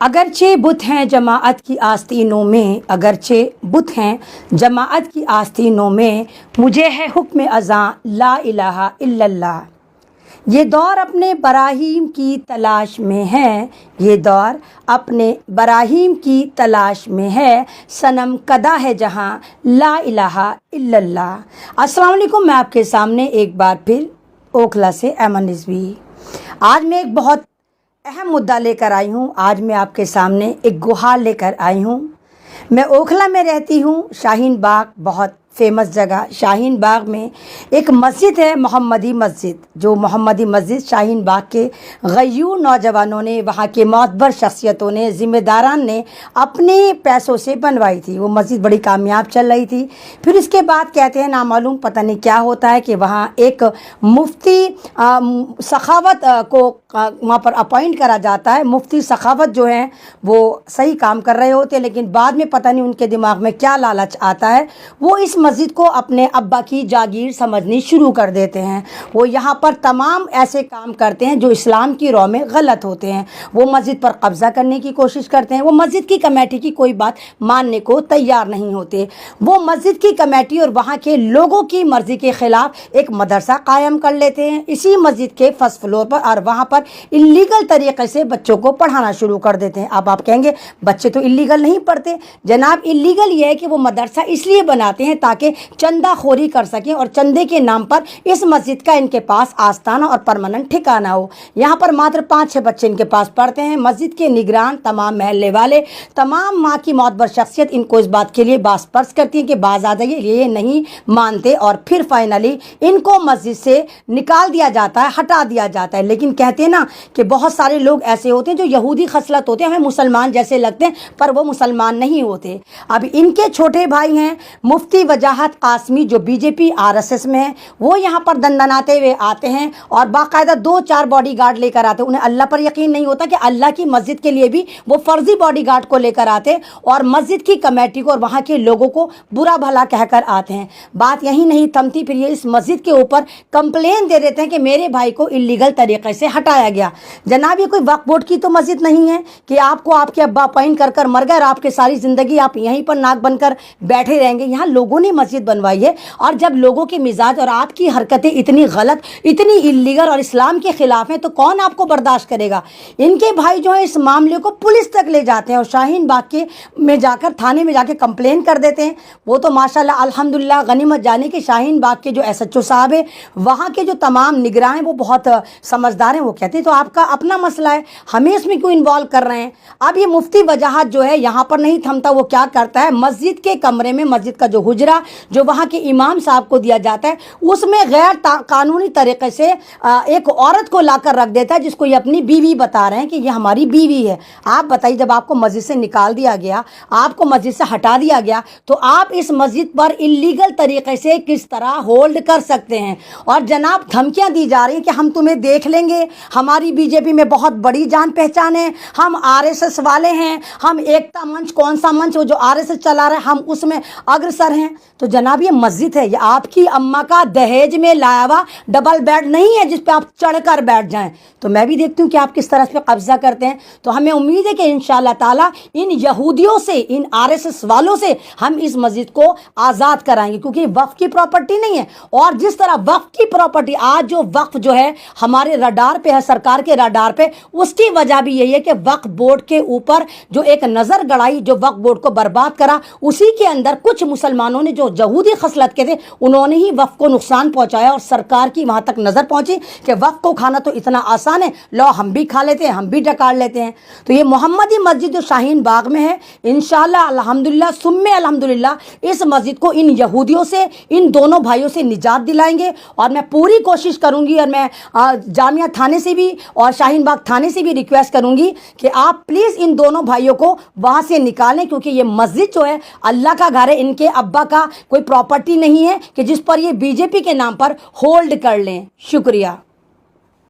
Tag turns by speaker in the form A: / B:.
A: اگرچہ بت ہیں جماعت کی آستینوں میں، اگرچہ بت ہیں جماعت کی آستینوں میں، مجھے ہے حکم اذاں لا الہ الا اللہ۔ یہ دور اپنے براہیم کی تلاش میں ہے، یہ دور اپنے براہیم کی تلاش میں ہے، صنم کدہ ہے جہاں لا الہ الا اللہ۔ السلام علیکم، میں آپ کے سامنے ایک بار پھر اوکھلا سے ایمن رضوی۔ آج میں ایک بہت اہم مدعا لے کر آئی ہوں۔ آج میں آپ کے سامنے ایک گہار لے کر آئی ہوں۔ میں اوکھلا میں رہتی ہوں، شاہین باغ بہت فیمس جگہ، شاہین باغ میں ایک مسجد ہے محمدی مسجد، جو محمدی مسجد شاہین باغ کے غیور نوجوانوں نے، وہاں کے معتبر شخصیتوں نے، ذمہ داران نے اپنے پیسوں سے بنوائی تھی۔ وہ مسجد بڑی کامیاب چل رہی تھی۔ پھر اس کے بعد کہتے ہیں نامعلوم پتہ نہیں کیا ہوتا ہے کہ وہاں ایک مفتی سخاوت کو وہاں پر اپوائنٹ کرا جاتا ہے۔ مفتی سخاوت جو ہیں وہ صحیح کام کر رہے ہوتے ہیں، لیکن بعد میں پتہ نہیں ان کے دماغ میں کیا لالچ آتا ہے، وہ اس مسجد کو اپنے ابا کی جاگیر سمجھنی شروع کر دیتے ہیں۔ وہ یہاں پر تمام ایسے کام کرتے ہیں جو اسلام کی رو میں غلط ہوتے ہیں۔ وہ مسجد پر قبضہ کرنے کی کوشش کرتے ہیں۔ وہ مسجد کی کمیٹی کی کوئی بات ماننے کو تیار نہیں ہوتے۔ وہ مسجد کی کمیٹی اور وہاں کے لوگوں کی مرضی کے خلاف ایک مدرسہ قائم کر لیتے ہیں اسی مسجد کے فرسٹ فلور پر، اور وہاں پر اللیگل طریقے سے بچوں کو پڑھانا شروع کر دیتے ہیں۔ اب آپ کہیں گے بچے تو اللیگل نہیں پڑھتے۔ جناب، اللیگل یہ ہے کہ وہ مدرسہ اس لیے بناتے ہیں تاکہ چندہ خوری کر سکیں، اور چندے کے نام پر اس مسجد کا ان کے پاس آستانہ اور پرماننٹ ٹھکانہ ہو۔ یہاں پر ماتر 5-6 بچے ان کے پاس پڑھتے ہیں۔ مسجد کے نگران، تمام محلے والے، تمام ماں کی معتبر شخصیت ان کو اس بات کے لیے باس پرس کرتی ہیں کہ باز آ جائیے، یہ نہیں مانتے، اور پھر فائنلی ان کو مسجد سے نکال دیا جاتا ہے، ہٹا دیا جاتا ہے۔ لیکن کہتے ہیں نا کہ بہت سارے لوگ ایسے ہوتے ہیں جو یہودی خصلت ہوتے ہیں، ہمیں مسلمان جیسے لگتے ہیں پر وہ مسلمان نہیں ہوتے۔ اب ان کے چھوٹے بھائی ہیں مفتی وجاہت قاسمی، جو بی جے پی RSS میں ہیں، وہ یہاں پر دندناتے ہوئے آتے ہیں اور باقاعدہ 2-4 باڈی گارڈ لے کر آتے ہیں۔ انہیں اللہ پر یقین نہیں ہوتا کہ اللہ کی مسجد کے لیے بھی وہ فرضی باڈی گارڈ کو لے کر آتے اور مسجد کی کمیٹی کو اور وہاں کے لوگوں کو برا بھلا کہہ کر آتے ہیں۔ بات یہی نہیں تھمتی، پھر یہ اس مسجد کے اوپر کمپلین دے دیتے ہیں کہ میرے بھائی کو اللیگل طریقے سے ہٹایا گیا۔ جناب، یہ کوئی وقف بورڈ کی تو مسجد نہیں ہے کہ آپ کو آپ کے ابا اپوائنٹ کر مر گئے اور آپ کے ساری زندگی آپ یہیں پر ناک بن کر بیٹھے رہیں گے۔ یہاں لوگوں نے مسجد بنوائی ہے، اور جب لوگوں کے مزاج اور آپ کی حرکتیں اتنی غلط، اتنی اللیگل اور اسلام کے خلاف ہیں تو کون آپ کو برداشت کرے گا؟ ان کے بھائی جو ہیں اس معاملے کو پولیس تک لے جاتے ہیں اور شاہین باغ کے میں جا کر تھانے میں جا کے کمپلین کر دیتے ہیں۔ وہ تو ماشاءاللہ الحمدللہ غنیمت جانے کہ شاہین باغ کے جو SHO صاحب ہیں، وہاں کے جو تمام نگراں ہیں، وہ بہت سمجھدار ہیں۔ وہ کہتے ہیں تو آپ کا اپنا مسئلہ ہے، ہمیں اس میں کیوں انوالو کر رہے ہیں؟ اب یہ مفتی وجاہت جو ہے یہاں پر نہیں تھمتا، وہ کیا کرتا ہے، مسجد کے کمرے میں، مسجد کا جو حجرہ جو وہاں کے امام صاحب کو دیا جاتا ہے، اس میں غیر قانونی طریقے سے ایک عورت کو لا کر رکھ دیتا ہے، جس کو یہ اپنی بیوی بتا رہے ہیں کہ یہ ہماری بیوی ہے۔ آپ بتائیے، جب آپ کو مسجد سے نکال دیا گیا، آپ کو مسجد سے ہٹا دیا گیا، تو آپ اس مسجد پر اللیگل طریقے سے کس طرح ہولڈ کر سکتے ہیں؟ اور جناب، دھمکیاں دی جا رہی ہیں کہ ہم تمہیں دیکھ لیں گے، ہماری BJP میں بہت بڑی جان پہچان ہے، ہم RSS والے ہیں، ہم ایکتا منچ، کون سا منچ وہ جو RSS چلا رہا ہے، ہم اس میں اگرسر ہیں۔ تو جناب، یہ مسجد ہے، یہ آپ کی اماں کا دہیج میں لایا ہوا ڈبل بیڈ نہیں ہے جس پہ آپ چڑھ کر بیٹھ جائیں۔ تو میں بھی دیکھتی ہوں کہ آپ کس طرح اس پہ قبضہ کرتے ہیں۔ تو ہمیں امید ہے کہ انشاءاللہ تعالیٰ ان یہودیوں سے، ان RSS والوں سے ہم اس مسجد کو آزاد کرائیں گے، کیونکہ وقف کی پراپرٹی نہیں ہے۔ اور جس طرح وقف کی پراپرٹی آج جو وقف جو ہے ہمارے رڈار پہ ہے، سرکار کے رڈار پہ، اس کی وجہ بھی یہی ہے کہ وقف بورڈ کے اوپر جو ایک نظر گڑائی، جو وقف بورڈ کو برباد کرا، اسی کے اندر کچھ مسلمانوں نے جو یہودی خصلت کے تھے، انہوں نے ہی وقف کو نقصان پہنچایا، اور سرکار کی وہاں تک نظر پہنچی کہ وقف کو کھانا تو اتنا آسان ہے، لو ہم بھی کھا لیتے ہیں، ہم بھی ڈکار لیتے ہیں۔ تو یہ محمدی مسجد جو شاہین باغ میں ہے، انشاءاللہ الحمدللہ ثم الحمدللہ اس مسجد کو ان یہودیوں سے، ان دونوں بھائیوں سے نجات دلائیں گے، اور میں پوری کوشش کروں گی، اور میں جامعہ تھانے سے بھی اور شاہین باغ تھانے سے بھی ریکویسٹ کروں گی کہ آپ پلیز ان دونوں بھائیوں کو وہاں سے نکالیں، کیونکہ یہ مسجد جو ہے اللہ کا گھر ہے، ان کے ابا کا کوئی پراپرٹی نہیں ہے کہ جس پر یہ BJP کے نام پر ہولڈ کر لیں۔ شکریہ۔